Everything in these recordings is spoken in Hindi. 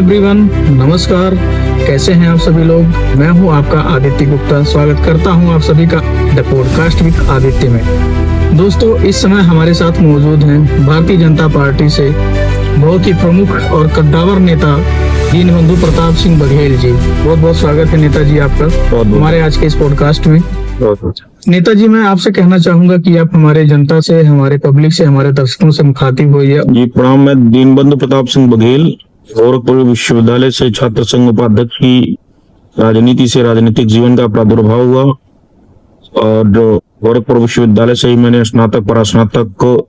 एवरीवन, नमस्कार। कैसे हैं आप सभी लोग? मैं हूं आपका आदित्य गुप्ता। स्वागत करता हूं आप सभी का द पॉडकास्ट विद आदित्य में। दोस्तों, इस समय हमारे साथ मौजूद हैं भारतीय जनता पार्टी से बहुत ही प्रमुख और कद्दावर नेता दीनबंधु प्रताप सिंह बघेल जी। बहुत बहुत स्वागत है नेताजी आपका हमारे आज के इस पॉडकास्ट में। नेताजी, मैं आपसे कहना चाहूंगा कि आप हमारे जनता से, हमारे पब्लिक से, हमारे दर्शकों से मुखातिब होइए। जी प्रणाम। मैं दीनबंधु प्रताप सिंह बघेल गोरखपुर विश्वविद्यालय से छात्र संघ उपाध्यक्ष की राजनीति से राजनीतिक जीवन का प्रादुर्भाव हुआ और जो गोरखपुर विश्वविद्यालय से ही मैंने स्नातक परास्नातक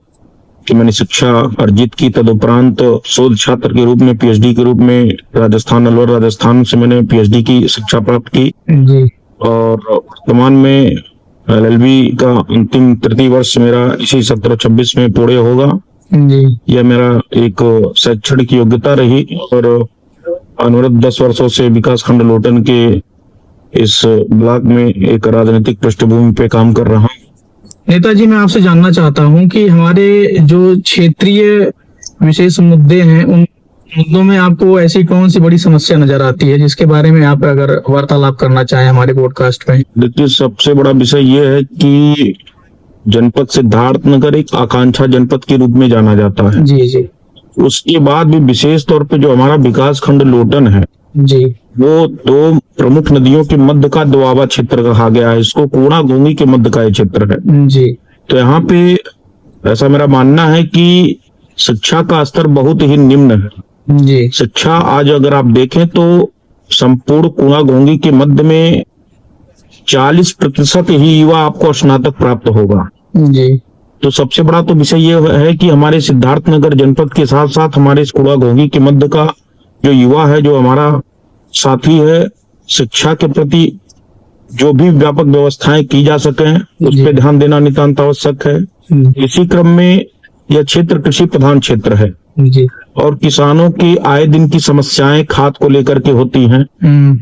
की मैंने शिक्षा अर्जित की। तदुपरांत शोध छात्र के रूप में पीएचडी के रूप में राजस्थान, अलवर राजस्थान से मैंने पीएचडी की शिक्षा प्राप्त की जी। और वर्तमान में एलएलबी का अंतिम तृतीय वर्ष मेरा इसी 17-26 में पूरे होगा जी। यह मेरा एक शैक्षणिक योग्यता रही और अनवरत 10 वर्षों से विकास खंड लोटन के इस ब्लॉक में एक राजनीतिक पृष्ठभूमि पे काम कर रहा हूँ। नेताजी, मैं आपसे जानना चाहता हूं कि हमारे जो क्षेत्रीय विशेष मुद्दे हैं, उन मुद्दों में आपको ऐसी कौन सी बड़ी समस्या नजर आती है जिसके बारे में आप अगर वार्तालाप करना चाहें हमारे पॉडकास्ट में? देखिए, सबसे बड़ा विषय ये है कि जनपद सिद्धार्थनगर एक आकांक्षा जनपद के रूप में जाना जाता है। जी जी। उसके बाद भी विशेष तौर पे जो हमारा विकास खंड लोटन है जी, वो दो प्रमुख नदियों के मध्य का दोआबा क्षेत्र कहा गया है। इसको कोड़ा गोंगी के मध्य का ये क्षेत्र है जी। तो यहाँ पे ऐसा मेरा मानना है कि शिक्षा का स्तर बहुत ही निम्न है। जी। शिक्षा आज अगर आप देखें तो संपूर्ण कुआं गोंगी के मध्य में 40% ही युवा आपको स्नातक प्राप्त होगा। जी। तो सबसे बड़ा तो विषय ये है कि हमारे सिद्धार्थनगर जनपद के साथ साथ हमारे इस कुआं गोंगी के मध्य का जो युवा है, जो हमारा साथी है, शिक्षा के प्रति जो भी व्यापक व्यवस्थाएं की जा सके उस पर ध्यान देना नितांत आवश्यक है। इसी क्रम में यह क्षेत्र कृषि प्रधान क्षेत्र है जी। और किसानों की आए दिन की समस्याएं खाद को लेकर के होती हैं,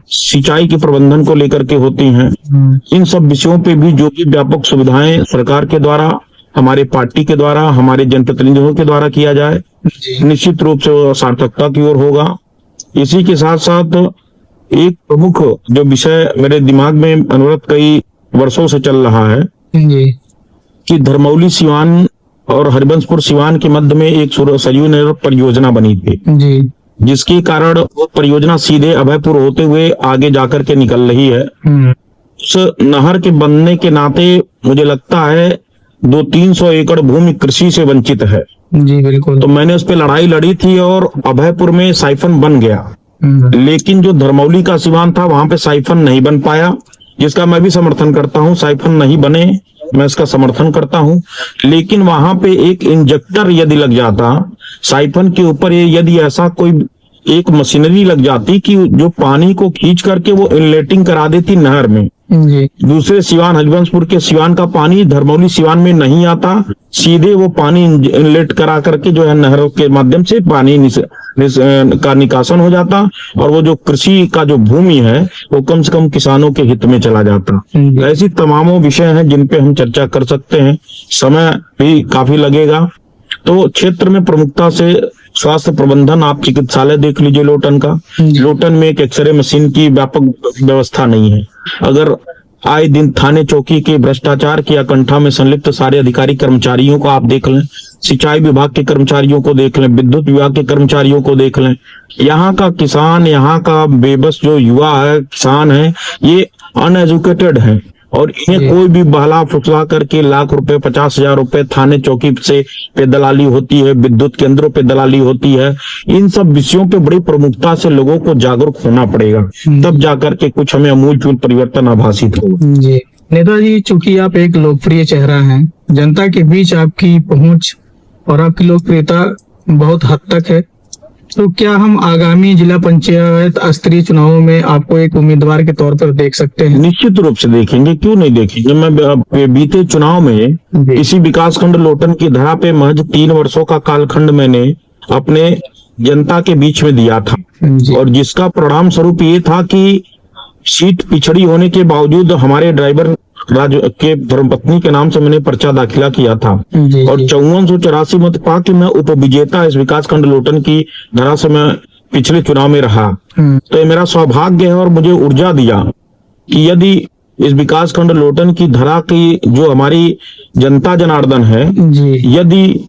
सिंचाई के प्रबंधन को लेकर के होती हैं। इन सब विषयों पे भी जो भी व्यापक सुविधाएं सरकार के द्वारा, हमारे पार्टी के द्वारा, हमारे जनप्रतिनिधियों के द्वारा किया जाए, निश्चित रूप से सार्थकता की ओर होगा। इसी के साथ साथ एक प्रमुख जो विषय मेरे दिमाग में अनवरत कई वर्षों से चल रहा है जी। कि धर्मौली सिवान और हरिबंशपुर सिवान के मध्य में एक सरयू नहर परियोजना बनी थी जी। जिसके कारण वो परियोजना सीधे अभयपुर होते हुए आगे जाकर के निकल रही है। उस नहर के बनने के नाते मुझे लगता है 200-300 एकड़ भूमि कृषि से वंचित है। जी बिल्कुल। तो मैंने उस पर लड़ाई लड़ी थी और अभयपुर में साइफन बन गया, लेकिन जो धर्मौली का सिवान था वहां पे साइफन नहीं बन पाया, जिसका मैं भी समर्थन करता हूं। साइफन नहीं बने, मैं इसका समर्थन करता हूं, लेकिन वहां पे एक इंजेक्टर यदि लग जाता साइफन के ऊपर, यदि ऐसा कोई एक मशीनरी लग जाती कि जो पानी को खींच करके वो इनलेटिंग करा देती नहर में, जी। दूसरे सिवान हरिबंशपुर के सिवान का पानी धर्मौली सिवान में नहीं आता, सीधे वो पानी इनलेट करा करके जो है नहरों के माध्यम से पानी का निकासन हो जाता और वो जो कृषि का जो भूमि है वो कम से कम किसानों के हित में चला जाता। ऐसी तमामों विषय हैं जिन पे हम चर्चा कर सकते हैं, समय भी काफी लगेगा। तो क्षेत्र में प्रमुखता से स्वास्थ्य प्रबंधन, आप चिकित्सालय देख लीजिए लोटन का। लोटन में एक एक्सरे मशीन की व्यापक व्यवस्था नहीं है। अगर आए दिन थाने चौकी के भ्रष्टाचार की आकंठा में संलिप्त सारे अधिकारी कर्मचारियों को आप देख लें, सिंचाई विभाग के कर्मचारियों को देख लें, विद्युत विभाग के कर्मचारियों को देख लें, यहाँ का किसान, यहाँ का बेबस जो युवा है, किसान है, ये अनएजुकेटेड है और इन्हें कोई भी बहला फुसला करके लाख रुपए, 50,000 रुपए थाने चौकी से पे दलाली होती है, विद्युत केंद्रों पे दलाली होती है। इन सब विषयों पे बड़ी प्रमुखता से लोगों को जागरूक होना पड़ेगा, तब जाकर के कुछ हमें अमूलचूल परिवर्तन आभासित होगा। जी नेताजी, चूंकि आप एक लोकप्रिय चेहरा हैं, जनता के बीच आपकी पहुंच और आपकी लोकप्रियता बहुत हद तक है, तो क्या हम आगामी जिला पंचायत स्तरीय चुनावों में आपको एक उम्मीदवार के तौर पर देख सकते हैं? निश्चित रूप से देखेंगे, क्यों नहीं देखेंगे। मैं बीते चुनाव में इसी विकास खंड लोटन की धरा पे महज 3 वर्षों का कालखंड मैंने अपने जनता के बीच में दिया था और जिसका परिणाम स्वरूप ये था कि सीट पिछड़ी होने के बावजूद हमारे ड्राइवर राज के धर्मपत्नी के नाम से मैंने पर्चा दाखिला किया था और 5484 मत पा के मैं उपविजेता इस विकास खंड लोटन की धरा से मैं पिछले चुनाव में रहा। तो ये मेरा सौभाग्य है और मुझे ऊर्जा दिया कि यदि इस विकास खंड लोटन की धरा की जो हमारी जनता जनार्दन है, जी यदि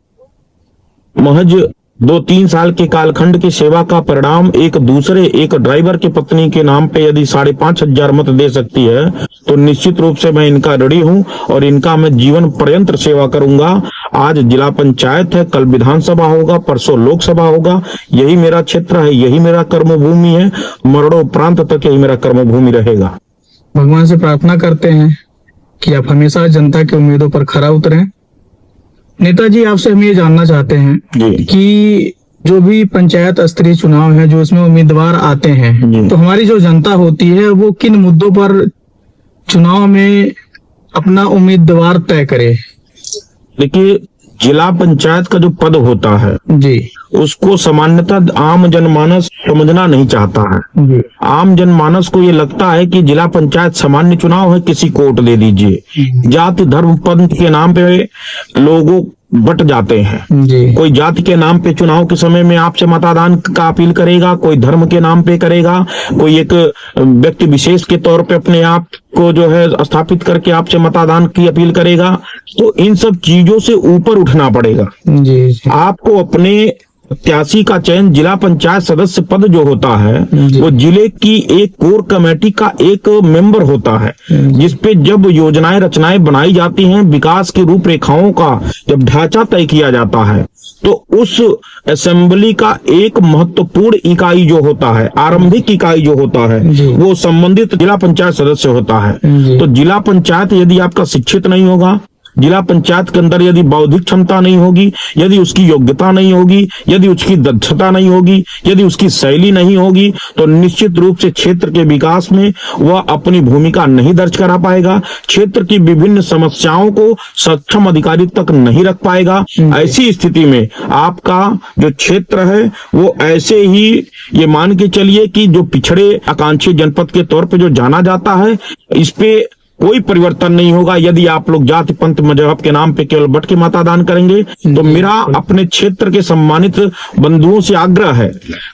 महज 2-3 साल के कालखंड की सेवा का परिणाम एक ड्राइवर की पत्नी के नाम पे यदि 5,500 मत दे सकती है, तो निश्चित रूप से मैं इनका ऋणी हूं और इनका मैं जीवन पर्यंत सेवा करूंगा। आज जिला पंचायत है, कल विधानसभा होगा, परसों लोकसभा होगा। यही मेरा क्षेत्र है, यही मेरा कर्मभूमि है, मरणोपरांत तक यही मेरा कर्मभूमि रहेगा। भगवान से प्रार्थना करते हैं कि आप हमेशा जनता की उम्मीदों पर खरा उतरें। नेताजी, आपसे हम ये जानना चाहते हैं जी कि जो भी पंचायत स्तरीय चुनाव है, जो इसमें उम्मीदवार आते हैं, तो हमारी जो जनता होती है वो किन मुद्दों पर चुनाव में अपना उम्मीदवार तय करे? देखिए, जिला पंचायत का जो पद होता है जी उसको सामान्यतः आम जनमानस समझना नहीं चाहता है। जी आम जनमानस को ये लगता है कि जिला पंचायत सामान्य चुनाव है, किसी को वोट दे दीजिए। जाति धर्म पंथ के नाम पे लोगों बट जाते हैं। जी कोई जाति के नाम पे चुनाव के समय में आपसे मतदान का अपील करेगा, कोई धर्म के नाम पे करेगा, कोई एक व्यक्ति विशेष के तौर पे अपने आप को जो है स्थापित करके आपसे मतदान की अपील करेगा। तो इन सब चीजों से ऊपर उठना पड़ेगा। जी आपको अपने प्रत्याशी का चयन जिला पंचायत सदस्य पद जो होता है वो जिले की एक कोर कमेटी का एक मेंबर होता है, जिसपे जब योजनाएं रचनाएं बनाई जाती हैं, विकास की रूपरेखाओं का जब ढांचा तय किया जाता है, तो उस असेंबली का एक महत्वपूर्ण इकाई जो होता है, आरंभिक इकाई जो होता है, वो संबंधित जिला पंचायत सदस्य होता है। तो जिला पंचायत यदि आपका शिक्षित नहीं होगा, जिला पंचायत के अंदर यदि बौद्धिक क्षमता नहीं होगी, यदि उसकी योग्यता नहीं होगी, यदि उसकी दक्षता नहीं होगी, यदि उसकी शैली नहीं होगी, तो निश्चित रूप से क्षेत्र के विकास में वह अपनी भूमिका नहीं दर्ज करा पाएगा, क्षेत्र की विभिन्न समस्याओं को सक्षम अधिकारी तक नहीं रख पाएगा। ऐसी स्थिति में आपका जो क्षेत्र है वो ऐसे ही ये मान के चलिए कि जो पिछड़े आकांक्षी जनपद के तौर पे जो जाना जाता है, इस पे कोई परिवर्तन नहीं होगा यदि आप लोग जाति पंथ मजहब के नाम पे केवल बट के मतदान करेंगे। तो मेरा अपने क्षेत्र के सम्मानित बंधुओं से आग्रह है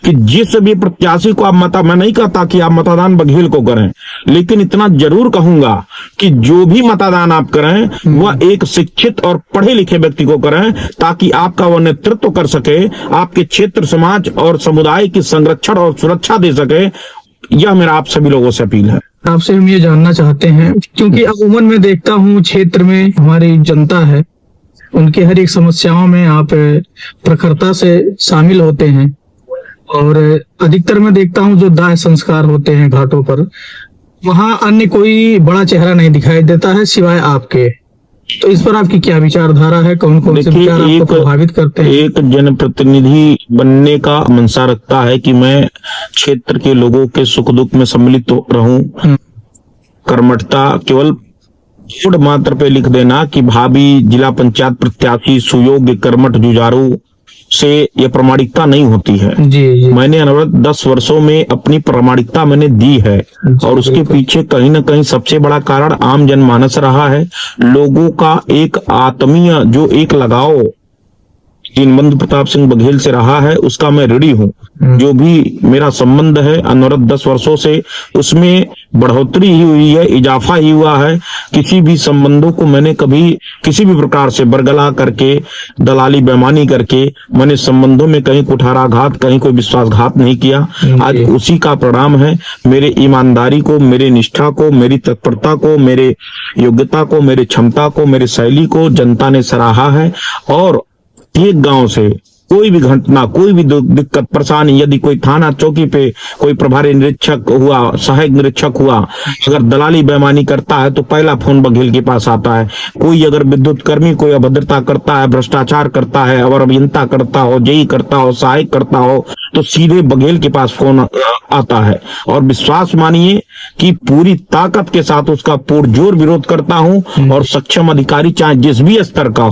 कि जिस भी प्रत्याशी को आप मैं नहीं कहता कि आप मतदान बघेल को करें, लेकिन इतना जरूर कहूंगा कि जो भी मतदान आप करें वह एक शिक्षित और पढ़े लिखे व्यक्ति को करें, ताकि आपका वह नेतृत्व कर सके, आपके क्षेत्र समाज और समुदाय की संरक्षण और सुरक्षा दे सके। यह मेरा आप सभी लोगों से अपील है। आपसे हम ये जानना चाहते हैं, क्योंकि अमूमन मैं देखता हूँ क्षेत्र में हमारी जनता है, उनकी हर एक समस्याओं में आप प्रखरता से शामिल होते हैं, और अधिकतर मैं देखता हूँ जो दाह संस्कार होते हैं घाटों पर, वहाँ अन्य कोई बड़ा चेहरा नहीं दिखाई देता है सिवाय आपके। तो इस पर आपकी क्या विचारधारा है? कौन कौन से विचार आपको प्रभावित करते हैं? एक जनप्रतिनिधि बनने का मंशा रखता है कि मैं क्षेत्र के लोगों के सुख दुख में सम्मिलित रहूं। कर्मठता केवल बोर्ड मात्र पे लिख देना कि भावी जिला पंचायत प्रत्याशी सुयोग्य कर्मठ जुझारू से यह प्रामाणिकता नहीं होती है। जी। मैंने अनवरत 10 वर्षों में अपनी प्रामाणिकता मैंने दी है, और उसके पीछे कहीं ना कहीं सबसे बड़ा कारण आम जनमानस रहा है। लोगों का एक आत्मीय जो एक लगाव दीनबंधु प्रताप सिंह बघेल से रहा है, उसका मैं ऋणी हूँ। जो भी मेरा संबंध है अनवरत 10 वर्षों से, उसमें बढ़ोतरी ही हुई है, इजाफा ही हुआ है। किसी भी संबंधों को मैंने कभी किसी भी प्रकार से बरगला करके, दलाली बेईमानी करके मैंने संबंधों में कहीं कुठाराघात, कहीं कोई विश्वासघात नहीं किया। आज उसी का परिणाम है। मेरे ईमानदारी को, मेरे निष्ठा को, मेरी तत्परता को, मेरे योग्यता को, मेरी क्षमता को, मेरी शैली को जनता ने सराहा है। और एक गांव से कोई भी घटना, कोई भी दिक्कत परेशानी, यदि कोई थाना चौकी पे कोई प्रभारी निरीक्षक हुआ, सहायक निरीक्षक हुआ, अगर दलाली बेईमानी करता है तो पहला फोन बघेल के पास आता है। कोई अगर विद्युत कर्मी कोई अभद्रता करता है, भ्रष्टाचार करता है, अवर अभियंता करता हो, जेई करता हो, सहायक करता हो, तो सीधे बघेल के पास फोन आता है। और विश्वास मानिए कि पूरी ताकत के साथ उसका पुरजोर विरोध करता हूं, और सक्षम अधिकारी चाहे जिस भी स्तर का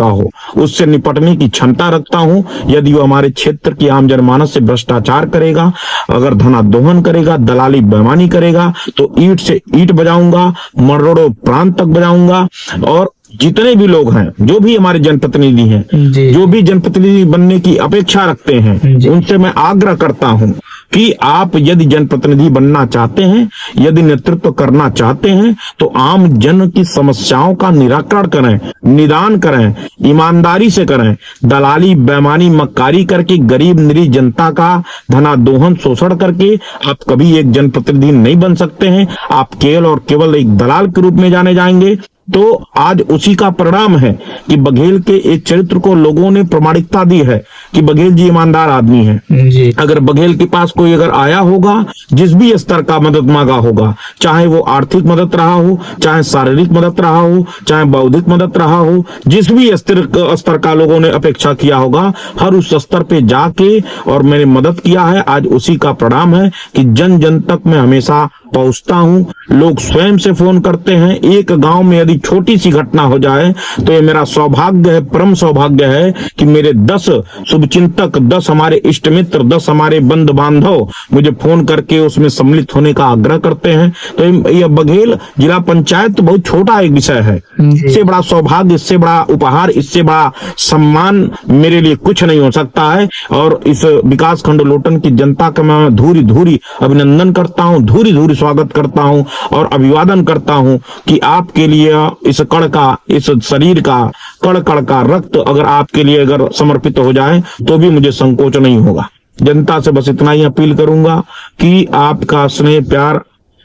हो, उससे निपटने की क्षमता रखता हूं। यदि वो हमारे क्षेत्र की आम जनमानस से भ्रष्टाचार करेगा, अगर धनादोहन करेगा, दलाली बेईमानी करेगा, तो ईंट से ईंट बजाऊंगा, मरोड़ों प्रांत तक बजाऊंगा। और जितने भी लोग हैं, जो भी हमारे जनप्रतिनिधि हैं, जी जो भी जनप्रतिनिधि बनने की अपेक्षा रखते हैं, जी। उनसे मैं आग्रह करता हूं कि आप यदि जनप्रतिनिधि बनना चाहते हैं, यदि नेतृत्व करना चाहते हैं, तो आम जन की समस्याओं का निराकरण करें, निदान करें, ईमानदारी से करें। दलाली, बेईमानी, मक्कारी करके गरीब निरीह जनता का धनादोहन, शोषण करके आप कभी एक जनप्रतिनिधि नहीं बन सकते हैं। आप केवल और केवल एक दलाल के रूप में जाने जाएंगे। तो आज उसी का परिणाम है कि बघेल के एक चरित्र को लोगों ने प्रामाणिकता दी है कि बघेल जी ईमानदार आदमी है। जी अगर बघेल के पास कोई अगर आया होगा, जिस भी स्तर का मदद मांगा होगा, चाहे वो आर्थिक मदद रहा हो, चाहे शारीरिक मदद रहा हो, चाहे बौद्धिक मदद रहा हो, जिस भी स्तर का लोगों ने अपेक्षा किया होगा, हर उस स्तर पे जाके और मैंने मदद किया है। आज उसी का परिणाम है कि जन जन तक मैं हमेशा पहुंचता हूं। लोग स्वयं से फोन करते हैं। एक गांव में यदि छोटी सी घटना हो जाए तो ये मेरा सौभाग्य है, परम सौभाग्य है कि मेरे 10 शुभचिंतक, 10 हमारे इष्ट मित्र, 10 हमारे बंधु बांधव मुझे फोन करके उसमें सम्मिलित होने का आग्रह करते हैं। तो यह बघेल जिला पंचायत तो बहुत छोटा एक विषय है। इससे बड़ा सौभाग्य, इससे बड़ा उपहार, इससे बड़ा सम्मान मेरे लिए कुछ नहीं हो सकता है। और इस विकास खंड लोटन की जनता का मैं धूरी धूरी अभिनंदन करता हूं, धूरी धूरी स्वागत करता हूं और अभिवादन करता हूं कि आपके लिए इस कण का, इस शरीर का कण कण का रक्त अगर आपके लिए अगर समर्पित हो जाए तो भी मुझे संकोच नहीं होगा। जनता से बस इतना ही अपील करूंगा कि आपका स्नेह प्यार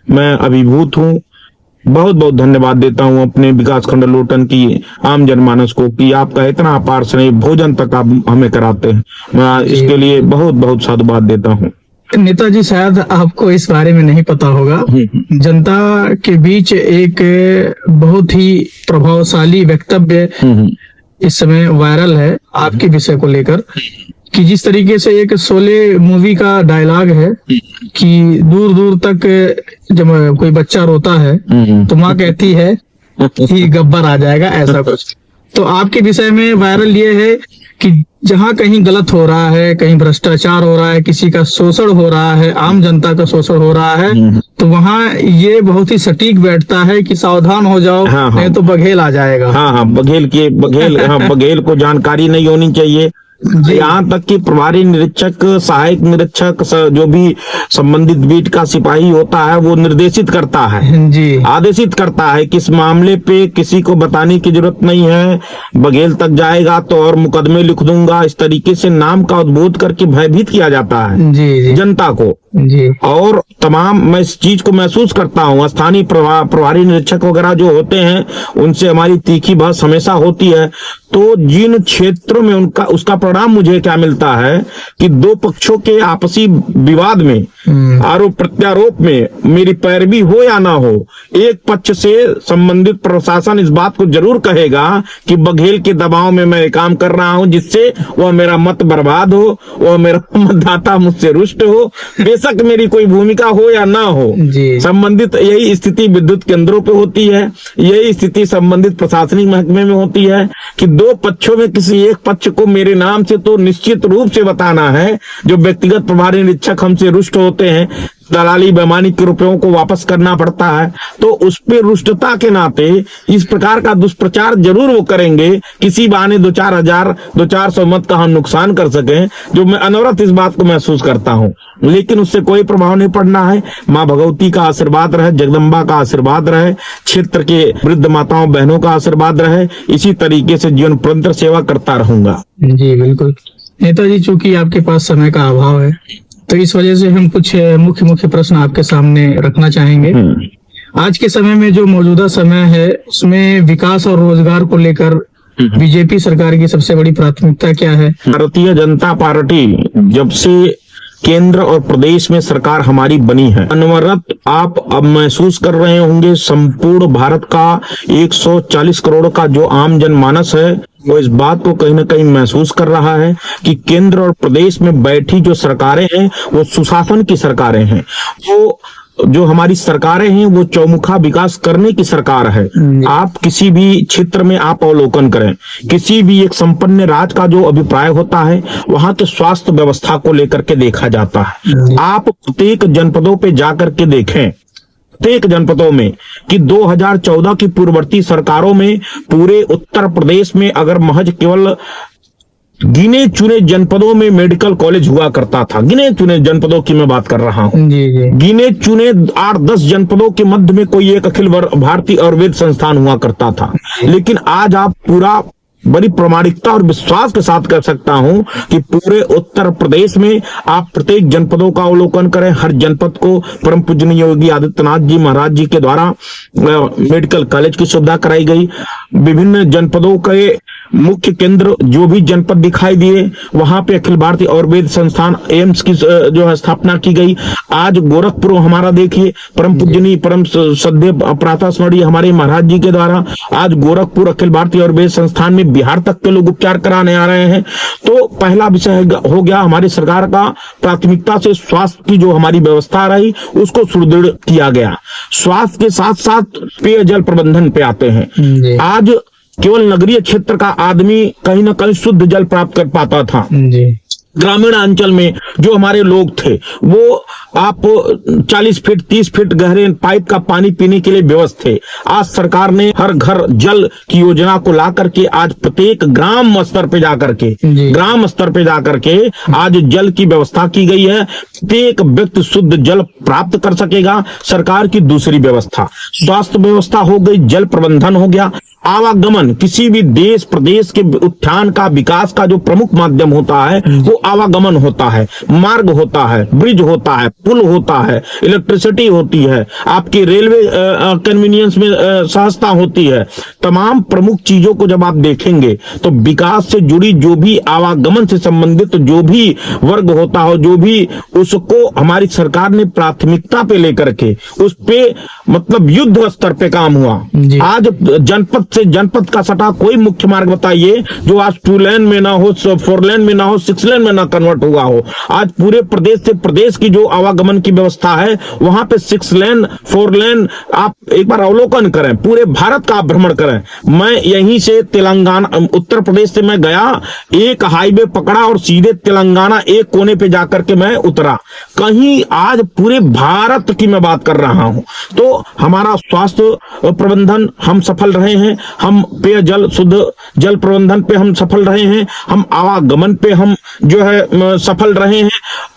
मैं अभिभूत हूं। बहुत बहुत धन्यवाद देता हूं अपने विकास खंड लोटन की आम जनमानस को कि आपका इतना अपार स्नेह, भोजन तक आप हमें कराते हैं। मैं इसके लिए बहुत बहुत साधुवाद देता हूं। नेताजी, शायद आपको इस बारे में नहीं पता होगा, जनता के बीच एक बहुत ही प्रभावशाली वक्तव्य इस समय वायरल है आपके विषय को लेकर, कि जिस तरीके से एक शोले मूवी का डायलॉग है कि दूर दूर तक जब कोई बच्चा रोता है तो माँ कहती है कि गब्बर आ जाएगा, ऐसा कुछ। तो आपके विषय में वायरल ये है कि जहाँ कहीं गलत हो रहा है, कहीं भ्रष्टाचार हो रहा है, किसी का शोषण हो रहा है, आम जनता का शोषण हो रहा है, तो वहाँ ये बहुत ही सटीक बैठता है कि सावधान हो जाओ, नहीं तो बघेल आ जाएगा। हाँ, बघेल को जानकारी नहीं होनी चाहिए। यहाँ तक कि प्रभारी निरीक्षक, सहायक निरीक्षक, जो भी संबंधित बीट का सिपाही होता है वो निर्देशित करता है जी, आदेशित करता है किस मामले पे किसी को बताने की जरूरत नहीं है, बघेल तक जाएगा तो और मुकदमे लिख दूंगा। इस तरीके से नाम का उद्बोध करके भयभीत किया जाता है जी जनता को जी। और तमाम मैं इस चीज को महसूस करता हूँ। स्थानीय प्रभारी निरीक्षक वगैरह जो होते हैं उनसे हमारी तीखी बहस हमेशा होती है। तो जिन क्षेत्रों में उसका परिणाम मुझे क्या मिलता है कि दो पक्षों के आपसी विवाद में, आरोप प्रत्यारोप में मेरी पैरवी हो या ना हो, एक पक्ष से संबंधित प्रशासन इस बात को जरूर कहेगा कि बघेल के दबाव में मैं काम कर रहा हूं जिससे वह मेरा मत बर्बाद हो, वह मेरा मतदाता मुझसे रुष्ट हो, बेशक मेरी कोई भूमिका हो या ना हो। संबंधित यही स्थिति विद्युत केंद्रों पे होती है, यही स्थिति संबंधित प्रशासनिक महकमे में होती है कि दो पक्षों में किसी एक पक्ष को मेरे नाम से तो निश्चित रूप से बताना है। जो व्यक्तिगत प्रभारी निरीक्षक हमसे रुष्ट होते हैं, दलाली बेईमानी के रुपयों को वापस करना पड़ता है, तो उस पे रुष्टता के नाते इस प्रकार का दुष्प्रचार जरूर वो करेंगे, किसी बहाने 2-400 मत का हम नुकसान कर सकें, जो मैं अनवरत इस बात को महसूस करता हूं। लेकिन उससे कोई प्रभाव नहीं पड़ना है। माँ भगवती का आशीर्वाद रहे, जगदम्बा का आशीर्वाद रहे, क्षेत्र के वृद्ध माताओं बहनों का आशीर्वाद रहे। इसी तरीके से जीवन पर्यंत सेवा करता रहूंगा। जी बिल्कुल नेताजी, चूंकि आपके पास समय का अभाव है तो इस वजह से हम कुछ मुख्य प्रश्न आपके सामने रखना चाहेंगे। आज के समय में जो मौजूदा समय है उसमें विकास और रोजगार को लेकर बीजेपी सरकार की सबसे बड़ी प्राथमिकता क्या है? भारतीय जनता पार्टी जब से केंद्र और प्रदेश में सरकार हमारी बनी है, अनवरत आप अब महसूस कर रहे होंगे संपूर्ण भारत का 140 करोड़ का जो आम जनमानस है वो इस बात को कहीं ना कहीं महसूस कर रहा है कि केंद्र और प्रदेश में बैठी जो सरकारें हैं वो सुशासन की सरकारें हैं। वो जो हमारी सरकारें हैं वो चौमुखा विकास करने की सरकार है। आप किसी भी क्षेत्र में आप अवलोकन करें, किसी भी एक संपन्न राज्य का जो अभिप्राय होता है वहां के स्वास्थ्य व्यवस्था को लेकर के देखा जाता है। आप प्रत्येक जनपदों पे जाकर के देखें, प्रत्येक जनपदों में कि 2014 की पूर्ववर्ती सरकारों में पूरे उत्तर प्रदेश में अगर महज केवल गिने चुने जनपदों में मेडिकल कॉलेज हुआ करता था, गिने चुने जनपदों की मैं बात कर रहा हूं, जी जी, गिने चुने 8-10 जनपदों के मध्य में कोई एक अखिल भारतीय आयुर्वेद संस्थान हुआ करता था। लेकिन आज आप पूरा बड़ी प्रामाणिकता और विश्वास के साथ कह सकता हूं कि पूरे उत्तर प्रदेश में आप प्रत्येक जनपदों का अवलोकन करें, हर जनपद को परम पूजनीय योगी आदित्यनाथ जी महाराज जी के द्वारा मेडिकल कॉलेज की सुविधा कराई गई। विभिन्न जनपदों के मुख्य केंद्र जो भी जनपद दिखाई दिए वहां पे अखिल भारतीय आयुर्वेद संस्थान एम्स की जो है स्थापना की गई। आज गोरखपुर हमारा देखिए, परम पूजनीय परम सद्य प्रातः स्मरणीय हमारे महाराज जी के द्वारा आज गोरखपुर अखिल भारतीय आयुर्वेद संस्थान में बिहार तक के लोग उपचार कराने आ रहे हैं। तो पहला विषय हो गया हमारी सरकार का, प्राथमिकता से स्वास्थ्य की जो हमारी व्यवस्था रही उसको सुदृढ़ किया गया। स्वास्थ्य के साथ साथ पेयजल प्रबंधन पे आते हैं। आज केवल नगरीय क्षेत्र का आदमी कहीं ना कहीं शुद्ध जल प्राप्त कर पाता था। ग्रामीण अंचल में जो हमारे लोग थे वो आप 40 फीट 30 फीट गहरे पाइप का पानी पीने के लिए व्यवस्थ थे। आज सरकार ने हर घर जल की योजना को ला करके आज प्रत्येक ग्राम स्तर पे जाकर के आज जल की व्यवस्था की गई है। प्रत्येक व्यक्ति शुद्ध जल प्राप्त कर सकेगा। सरकार की दूसरी व्यवस्था स्वास्थ्य व्यवस्था हो गई, जल प्रबंधन हो गया। आवागमन, किसी भी देश प्रदेश के उत्थान का विकास का जो प्रमुख माध्यम होता है वो आवागमन होता है। मार्ग होता है, ब्रिज होता है, पुल होता है, इलेक्ट्रिसिटी होती है, आपकी रेलवे कन्वीनियंस में सहजता होती है। तमाम प्रमुख चीजों को जब आप देखेंगे तो विकास से जुड़ी जो भी आवागमन से संबंधित जो भी वर्ग होता हो, जो भी उसको हमारी सरकार ने प्राथमिकता पे लेकर के उस पे मतलब युद्ध स्तर पे काम हुआ। आज जनपद से जनपद का सटा कोई मुख्य मार्ग बताइए जो आज 2 लेन में ना हो, 4 लेन में ना हो, 6 लेन में ना कन्वर्ट हुआ हो। आज पूरे प्रदेश से प्रदेश की जो आवागमन की व्यवस्था है वहां पे 6 लेन 4 लेन आप एक बार अवलोकन करें, पूरे भारत का भ्रमण करें। मैं यहीं से तेलंगाना उत्तर प्रदेश से मैं गया, एक हाईवे पकड़ा और सीधे तेलंगाना एक कोने पे जाकर के मैं उतरा। कहीं आज पूरे भारत की मैं बात कर रहा हूं। तो हमारा स्वास्थ्य प्रबंधन हम सफल रहे हैं, हम पेयजल शुद्ध जल प्रबंधन पे हम सफल रहे हैं, हम आवागमन पे हम जो है सफल रहे हैं।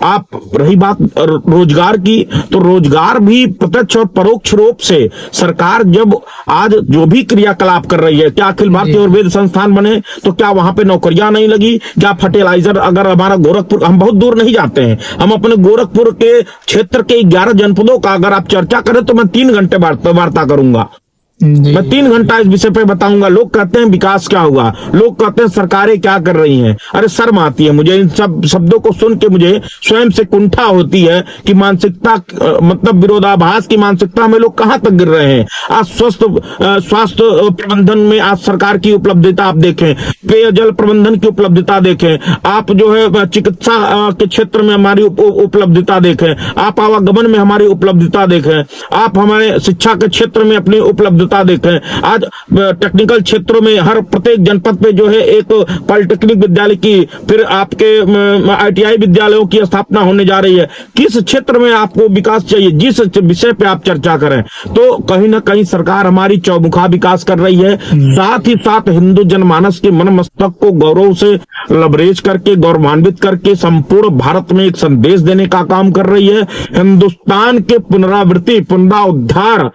आप रही बात रोजगार की, तो रोजगार भी प्रत्यक्ष और परोक्ष रूप से सरकार जब आज जो भी क्रियाकलाप कर रही है, क्या अखिल भारतीय आयुर्वेद संस्थान बने तो क्या वहां पे नौकरियां नहीं लगी? क्या फर्टिलाइजर अगर हमारा गोरखपुर, हम बहुत दूर नहीं जाते हैं, हम अपने गोरखपुर के क्षेत्र के 11 जनपदों का अगर आप चर्चा करें तो मैं 3 घंटे वार्ता करूंगा। मैं 3 घंटा इस विषय पे बताऊंगा। लोग कहते हैं विकास क्या हुआ, लोग कहते हैं सरकारें क्या कर रही हैं। अरे शर्म आती है मुझे इन सब शब्दों को सुन के, मुझे स्वयं से कुंठा होती है कि मानसिकता मतलब विरोधाभास की मानसिकता में लोग कहां तक गिर रहे हैं। आज स्वास्थ्य प्रबंधन में आज सरकार की उपलब्धता आप देखें, पेयजल प्रबंधन की उपलब्धता देखें, आप जो है चिकित्सा के क्षेत्र में हमारी उपलब्धता देखें, आप आवागमन में हमारी उपलब्धता देखें, आप हमारे शिक्षा के क्षेत्र में अपनी उपलब्धता देखें। आज टेक्निकल क्षेत्रों में हर प्रत्येक जनपद पे जो है एक पॉलिटेक्निक विद्यालय की, फिर आपके ITI विद्यालयों की स्थापना होने जा रही है। किस क्षेत्र में आपको विकास चाहिए, जिस विषय पे आप चर्चा करें, तो कहीं ना कहीं सरकार हमारी चौमुखा विकास कर रही है। साथ ही साथ हिंदू जनमानस के मन मस्तक को गौरव से लबरेज करके, गौरवान्वित करके संपूर्ण भारत में एक संदेश देने का काम कर रही है। हिंदुस्तान के पुनरावृत्ति, पुनरुद्धार,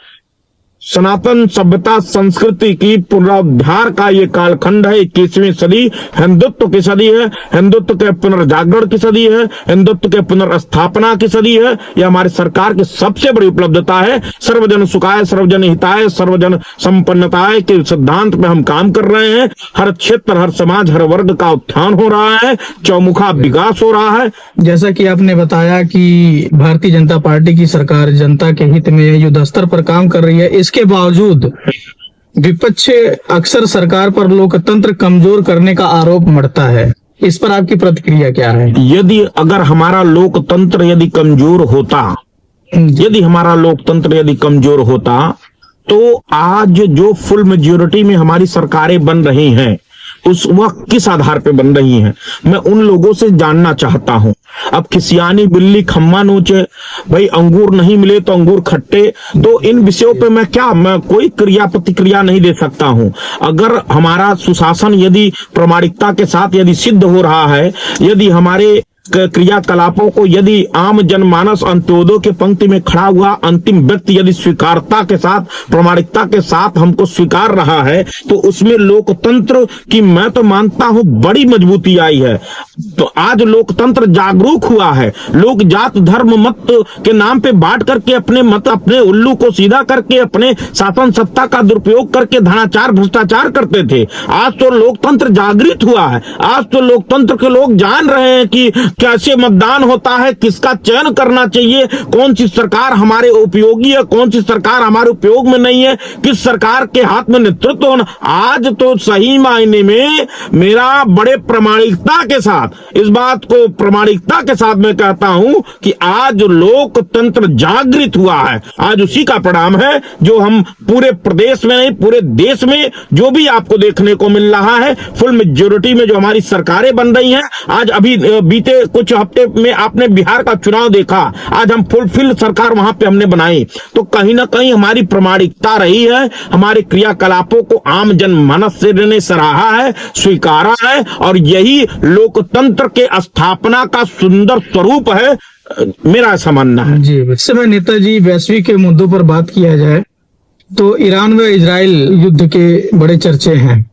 सनातन सभ्यता संस्कृति की पुनरुद्धार का ये कालखंड है। 21वीं सदी हिंदुत्व की सदी है, हिंदुत्व के पुनर्जागरण की सदी है, हिंदुत्व के पुनर्स्थापना की सदी है। यह हमारी सरकार की सबसे बड़ी उपलब्धता है। सर्वजन सुखाय, सर्वजन हिताय, सर्वजन संपन्नताय के सिद्धांत पे हम काम कर रहे हैं। हर क्षेत्र, हर समाज, हर वर्ग का उत्थान हो रहा है, चौमुखा विकास हो रहा है। जैसा कि आपने बताया कि भारतीय जनता पार्टी की सरकार जनता के हित में युद्ध स्तर पर काम कर रही है, इसके बावजूद विपक्ष अक्सर सरकार पर लोकतंत्र कमजोर करने का आरोप मढ़ता है। इस पर आपकी प्रतिक्रिया क्या है? यदि अगर हमारा लोकतंत्र यदि कमजोर होता, यदि हमारा लोकतंत्र यदि कमजोर होता तो आज जो फुल मेजोरिटी में हमारी सरकारें बन रही हैं उस वक्त किस आधार पे बन रही हैं? मैं उन लोगों से जानना चाहता हूं अब खिसियानी बिल्ली खम्मा नोचे, भाई अंगूर नहीं मिले तो अंगूर खट्टे। तो इन विषयों पे मैं कोई क्रिया प्रतिक्रिया नहीं दे सकता हूं। अगर हमारा सुशासन यदि प्रामाणिकता के साथ यदि सिद्ध हो रहा है, यदि हमारे क्रियाकलापों को यदि आम जनमानस अंत्योदय के पंक्ति में खड़ा हुआ अंतिम व्यक्ति यदि स्वीकारता के साथ प्रामाणिकता के साथ हमको स्वीकार रहा है, तो उसमें लोकतंत्र की मैं तो मानता हूं बड़ी मजबूती आई है। तो आज लोकतंत्र जागरूक हुआ है। लोग जात धर्म मत के नाम पे बांट करके अपने उल्लू को सीधा करके अपने शासन सत्ता का दुरुपयोग करके धनाचार भ्रष्टाचार करते थे। आज तो लोकतंत्र जागृत हुआ है। आज तो लोकतंत्र के लोग जान रहे हैं कि कैसे मतदान होता है, किसका चयन करना चाहिए, कौन सी सरकार हमारे उपयोगी है, कौन सी सरकार हमारे उपयोग में नहीं है, किस सरकार के हाथ में नेतृत्व होना। आज तो सही मायने में मेरा बड़े प्रामाणिकता के साथ इस बात को प्रामाणिकता के साथ मैं कहता हूं कि आज लोकतंत्र जागृत हुआ है। आज उसी का परिणाम है जो हम पूरे प्रदेश में नहीं पूरे देश में जो भी आपको देखने को मिल रहा है। फुल मेजोरिटी में जो हमारी सरकारें बन रही हैं, आज अभी बीते कुछ हफ्ते में आपने बिहार का चुनाव देखा, आज हम फुलफिल सरकार वहां पे हमने बनाई। तो कहीं ना कहीं हमारी प्रामाणिकता रही है, हमारे क्रियाकलापों को आम जनमानस ने सराहा है, स्वीकारा है, और यही लोकतंत्र के स्थापना का सुंदर स्वरूप है, मेरा ऐसा मानना है। जी, इस समय नेताजी वैश्विक के मुद्दों पर बात किया जाए तो ईरान व इजराइल युद्ध के बड़े चर्चे हैं।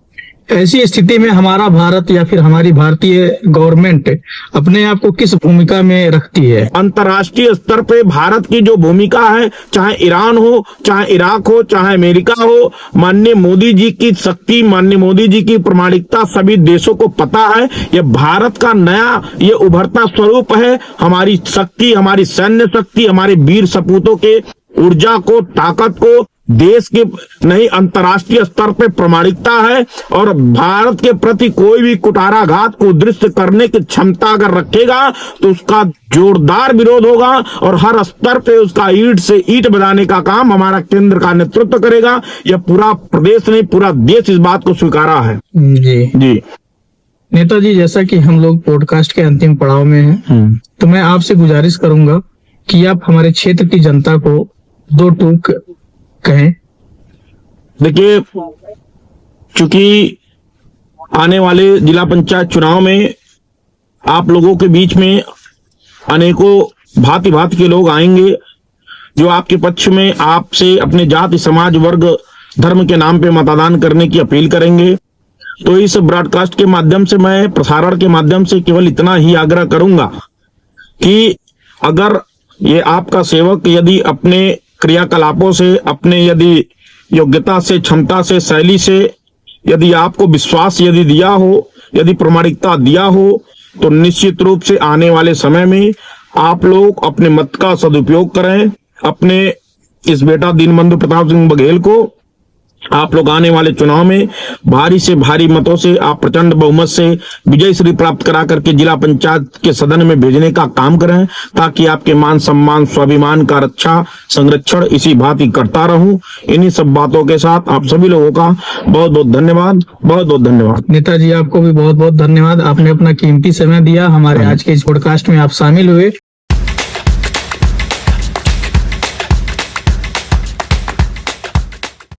ऐसी स्थिति में हमारा भारत या फिर हमारी भारतीय गवर्नमेंट अपने आप को किस भूमिका में रखती है? अंतर्राष्ट्रीय स्तर पे भारत की जो भूमिका है, चाहे ईरान हो, चाहे इराक हो, चाहे अमेरिका हो, माननीय मोदी जी की शक्ति, माननीय मोदी जी की प्रामाणिकता सभी देशों को पता है। ये भारत का नया ये उभरता स्वरूप है। हमारी शक्ति, हमारी सैन्य शक्ति, हमारे वीर सपूतों के ऊर्जा को, ताकत को देश के नहीं अंतर्राष्ट्रीय स्तर पे प्रामाणिकता है। और भारत के प्रति कोई भी कुटाराघात को दृश्य करने की क्षमता अगर रखेगा तो उसका जोरदार विरोध होगा, और हर स्तर पे उसका ईंट से ईंट बजाने का काम हमारा केंद्र का नेतृत्व करेगा। यह पूरा प्रदेश नहीं पूरा देश इस बात को स्वीकारा है। जी नेताजी, जैसा कि हम लोग पॉडकास्ट के अंतिम पड़ाव में हैं, तो मैं आपसे गुजारिश करूंगा कि आप हमारे क्षेत्र की जनता को दो टूक कहें। देखिए, चूंकि आने वाले जिला पंचायत चुनाव में आप लोगों के बीच में अनेकों भांति भांति के लोग आएंगे जो आपके पक्ष में आपसे अपने जाति, समाज, वर्ग, धर्म के नाम पे मतदान करने की अपील करेंगे। तो इस ब्रॉडकास्ट के माध्यम से, मैं प्रसारण के माध्यम से केवल इतना ही आग्रह करूंगा कि अगर ये आपका सेवक यदि अपने क्रियाकलापों से, अपने यदि योग्यता से, क्षमता से, शैली से यदि आपको विश्वास यदि दिया हो, यदि प्रामाणिकता दिया हो, तो निश्चित रूप से आने वाले समय में आप लोग अपने मत का सदुपयोग करें। अपने इस बेटा दीनबंधु प्रताप सिंह बघेल को आप लोग आने वाले चुनाव में भारी से भारी मतों से आप प्रचंड बहुमत से विजय श्री प्राप्त करा करके जिला पंचायत के सदन में भेजने का काम करें, ताकि आपके मान सम्मान, स्वाभिमान का रक्षा संरक्षण इसी भांति करता रहूं। इन्हीं सब बातों के साथ आप सभी लोगों का बहुत बहुत धन्यवाद, बहुत बहुत धन्यवाद। नेताजी, आपको भी बहुत बहुत धन्यवाद। आपने अपना कीमती समय दिया, हमारे आज के इस पॉडकास्ट में आप शामिल हुए।